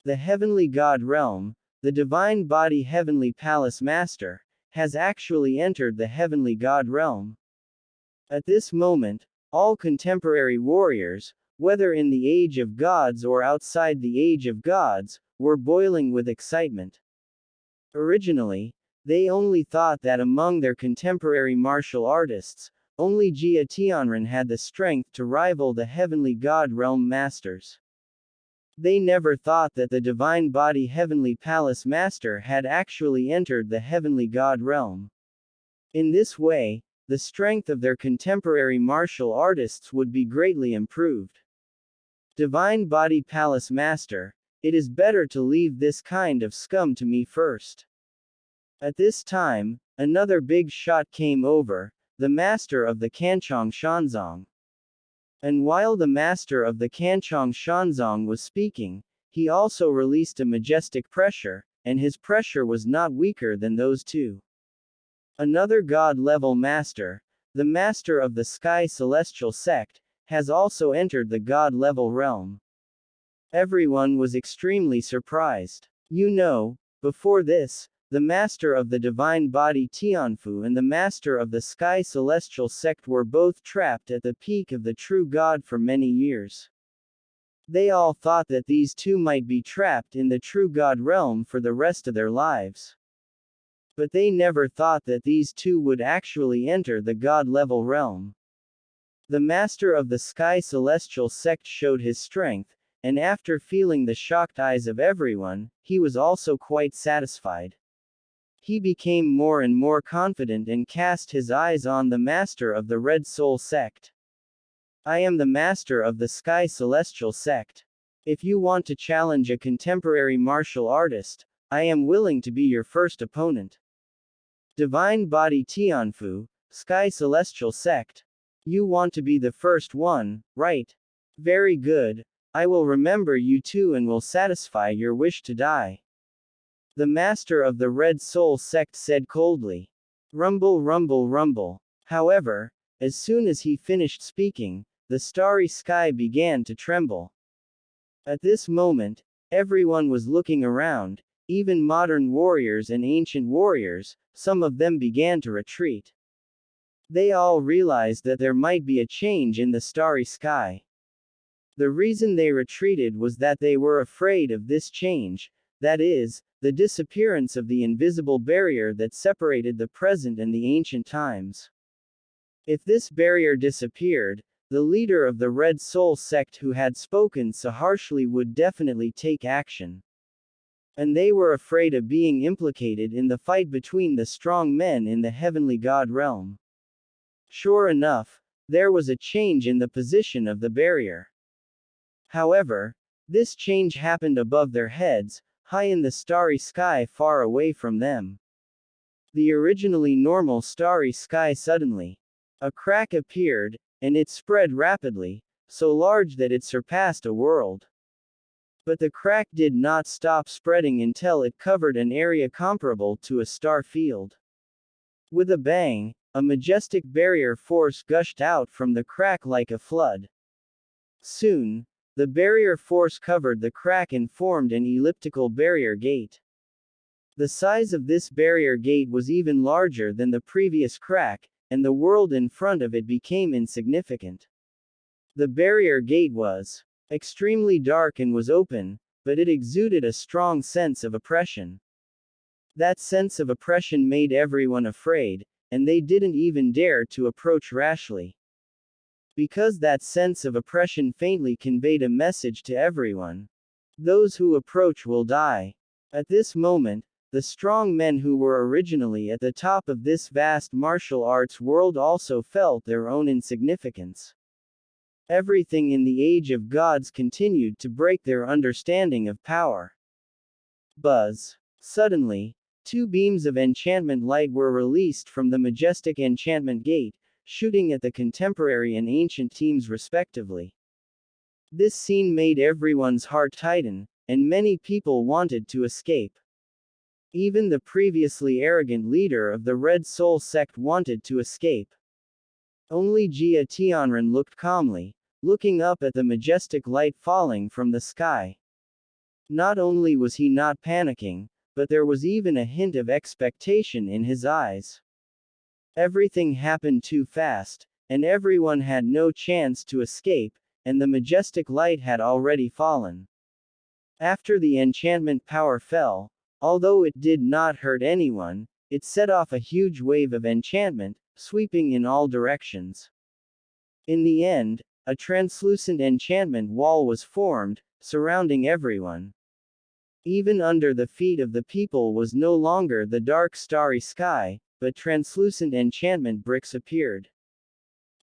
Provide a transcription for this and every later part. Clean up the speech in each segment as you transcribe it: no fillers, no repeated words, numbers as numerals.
The heavenly god realm, the divine body heavenly palace master, has actually entered the heavenly god realm. At this moment, all contemporary warriors, whether in the age of gods or outside the age of gods, were boiling with excitement. Originally, they only thought that among their contemporary martial artists, only Jia Tianren had the strength to rival the heavenly god realm masters. They never thought that the divine body heavenly palace master had actually entered the heavenly god realm. In this way, the strength of their contemporary martial artists would be greatly improved. Divine body palace master, it is better to leave this kind of scum to me first. At this time, another big shot came over, the master of the Kanchong Shanzong. And while the master of the Kanchong Shanzong was speaking, he also released a majestic pressure, and his pressure was not weaker than those two. Another god-level master, the master of the Sky Celestial sect, has also entered the god-level realm. Everyone was extremely surprised. You know, before this, the master of the divine body Tianwu and the master of the Sky Celestial sect were both trapped at the peak of the true god for many years. They all thought that these two might be trapped in the true god realm for the rest of their lives. But they never thought that these two would actually enter the god-level realm. The master of the Sky Celestial sect showed his strength, and after feeling the shocked eyes of everyone, he was also quite satisfied. He became more and more confident and cast his eyes on the master of the Red Soul sect. I am the master of the Sky Celestial sect. If you want to challenge a contemporary martial artist, I am willing to be your first opponent. Divine Body Tianwu, Sky Celestial sect. You want to be the first one, right? Very good. I will remember you too and will satisfy your wish to die. The master of the Red Soul sect said coldly. Rumble, rumble, rumble. However, as soon as he finished speaking, the starry sky began to tremble. At this moment, everyone was looking around, even modern warriors and ancient warriors, some of them began to retreat. They all realized that there might be a change in the starry sky. The reason they retreated was that they were afraid of this change, that is, the disappearance of the invisible barrier that separated the present and the ancient times. If this barrier disappeared, the leader of the Red Soul sect who had spoken so harshly would definitely take action. And they were afraid of being implicated in the fight between the strong men in the heavenly god realm. Sure enough, there was a change in the position of the barrier. However, this change happened above their heads, high in the starry sky far away from them. The originally normal starry sky suddenly. A crack appeared, and it spread rapidly, so large that it surpassed a world. But the crack did not stop spreading until it covered an area comparable to a star field. With a bang, a majestic barrier force gushed out from the crack like a flood. Soon, the barrier force covered the crack and formed an elliptical barrier gate. The size of this barrier gate was even larger than the previous crack, and the world in front of it became insignificant. The barrier gate was extremely dark and was open, but it exuded a strong sense of oppression. That sense of oppression made everyone afraid, and they didn't even dare to approach rashly. Because that sense of oppression faintly conveyed a message to everyone. Those who approach will die. At this moment, the strong men who were originally at the top of this vast martial arts world also felt their own insignificance. Everything in the age of gods continued to break their understanding of power. Buzz. Suddenly, two beams of enchantment light were released from the majestic enchantment gate, shooting at the contemporary and ancient teams respectively. This scene made everyone's heart tighten, and many people wanted to escape. Even the previously arrogant leader of the Red Soul sect wanted to escape. Only Jia Tianren looked calmly, looking up at the majestic light falling from the sky. Not only was he not panicking, but there was even a hint of expectation in his eyes. Everything happened too fast, and everyone had no chance to escape, and the majestic light had already fallen. After the enchantment power fell, although it did not hurt anyone, it set off a huge wave of enchantment, sweeping in all directions. In the end, a translucent enchantment wall was formed, surrounding everyone. Even under the feet of the people was no longer the dark starry sky, but translucent enchantment bricks appeared.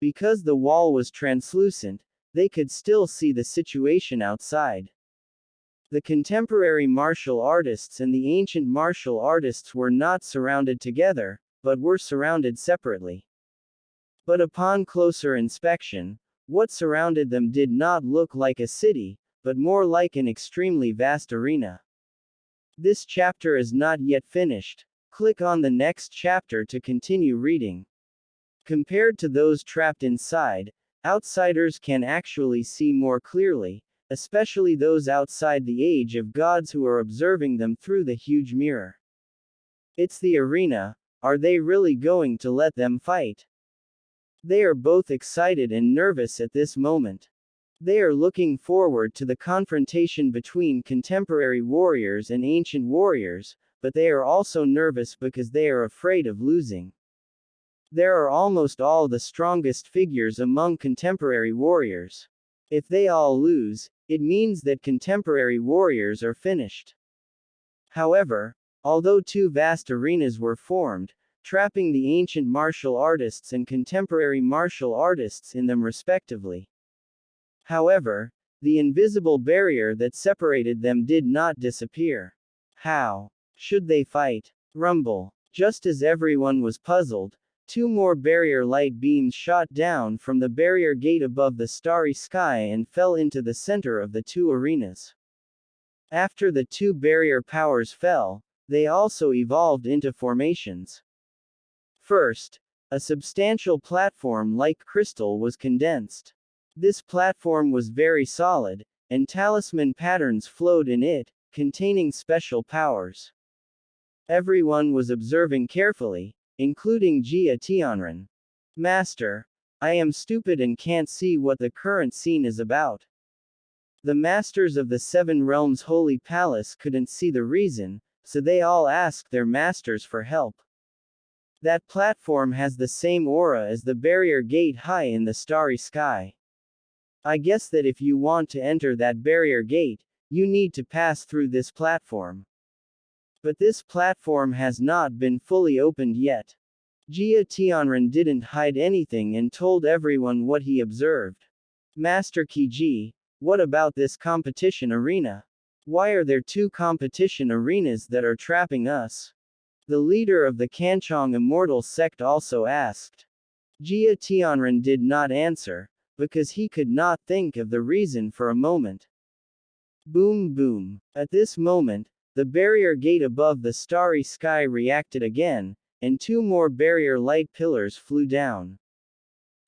Because the wall was translucent, they could still see the situation outside. The contemporary martial artists and the ancient martial artists were not surrounded together, but were surrounded separately. But upon closer inspection, what surrounded them did not look like a city, but more like an extremely vast arena. This chapter is not yet finished. Click on the next chapter to continue reading. Compared to those trapped inside, outsiders can actually see more clearly, especially those outside the age of gods who are observing them through the huge mirror. It's the arena. Are they really going to let them fight? They are both excited and nervous at this moment. They are looking forward to the confrontation between contemporary warriors and ancient warriors, but they are also nervous because they are afraid of losing. There are almost all the strongest figures among contemporary warriors. If they all lose, it means that contemporary warriors are finished. However, although two vast arenas were formed, trapping the ancient martial artists and contemporary martial artists in them respectively. However, the invisible barrier that separated them did not disappear. How should they fight? Rumble. Just as everyone was puzzled, two more barrier light beams shot down from the barrier gate above the starry sky and fell into the center of the two arenas. After the two barrier powers fell, they also evolved into formations. First, a substantial platform like crystal was condensed. This platform was very solid, and talisman patterns flowed in it, containing special powers. Everyone was observing carefully, including Jia Tianren. Master, I am stupid and can't see what the current scene is about. The masters of the Seven Realms Holy Palace couldn't see the reason, so they all asked their masters for help. That platform has the same aura as the barrier gate high in the starry sky. I guess that if you want to enter that barrier gate, you need to pass through this platform. But this platform has not been fully opened yet. Jia Tianren didn't hide anything and told everyone what he observed. Master Qiji, what about this competition arena? Why are there two competition arenas that are trapping us? The leader of the Kanchong Immortal sect also asked. Jia Tianren did not answer, because he could not think of the reason for a moment. Boom boom. At this moment, the barrier gate above the starry sky reacted again, and two more barrier light pillars flew down.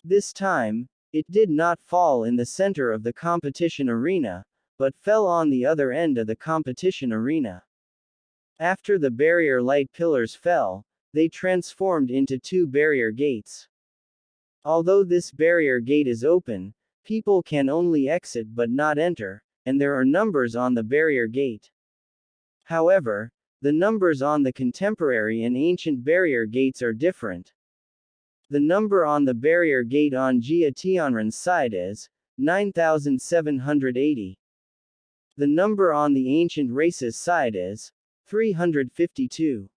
This time, it did not fall in the center of the competition arena, but fell on the other end of the competition arena. After the barrier light pillars fell, they transformed into two barrier gates. Although this barrier gate is open, people can only exit but not enter, and there are numbers on the barrier gate. However, the numbers on the contemporary and ancient barrier gates are different. The number on the barrier gate on Jia Tianren's side is 9780. The number on the ancient race's side is 352.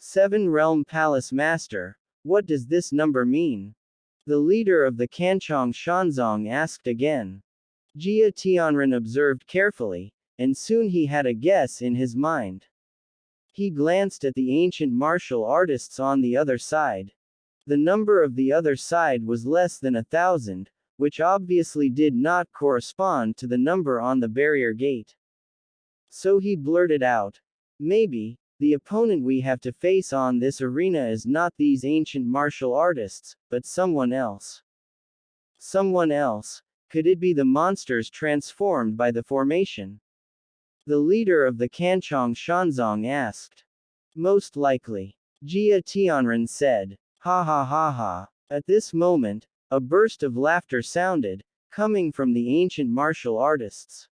Seven Realm Palace Master, what does this number mean? The leader of the Kanchong Shanzong asked again. Jia Tianren observed carefully, and soon he had a guess in his mind. He glanced at the ancient martial artists on the other side. The number of the other side was less than 1,000, which obviously did not correspond to the number on the barrier gate. So he blurted out, maybe, the opponent we have to face on this arena is not these ancient martial artists, but someone else. Someone else? Could it be the monsters transformed by the formation? The leader of the Kanchong Shanzong asked. Most likely. Jia Tianren said. Ha ha ha ha. At this moment, a burst of laughter sounded, coming from the ancient martial artists.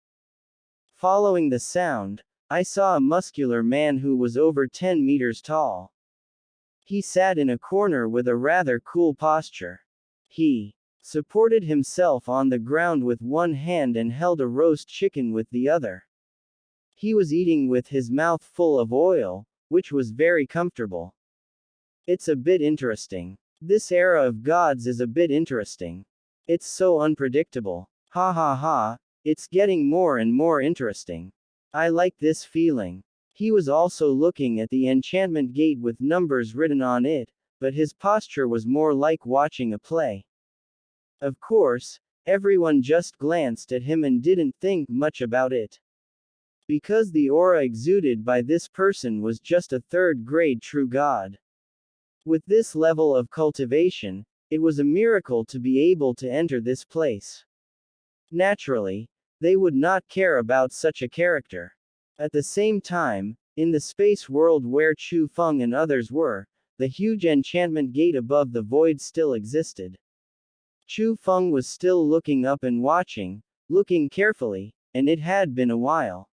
Following the sound, I saw a muscular man who was over 10 meters tall. He sat in a corner with a rather cool posture. He supported himself on the ground with one hand and held a roast chicken with the other. He was eating with his mouth full of oil, which was very comfortable. It's a bit interesting. This era of gods is a bit interesting. It's so unpredictable. Ha ha ha, it's getting more and more interesting. I like this feeling. He was also looking at the enchantment gate with numbers written on it, but his posture was more like watching a play. Of course, everyone just glanced at him and didn't think much about it. Because the aura exuded by this person was just a third-grade true god. With this level of cultivation, it was a miracle to be able to enter this place. Naturally, they would not care about such a character. At the same time, in the space world where Chu Feng and others were, the huge enchantment gate above the void still existed. Chu Feng was still looking up and watching, looking carefully, and it had been a while.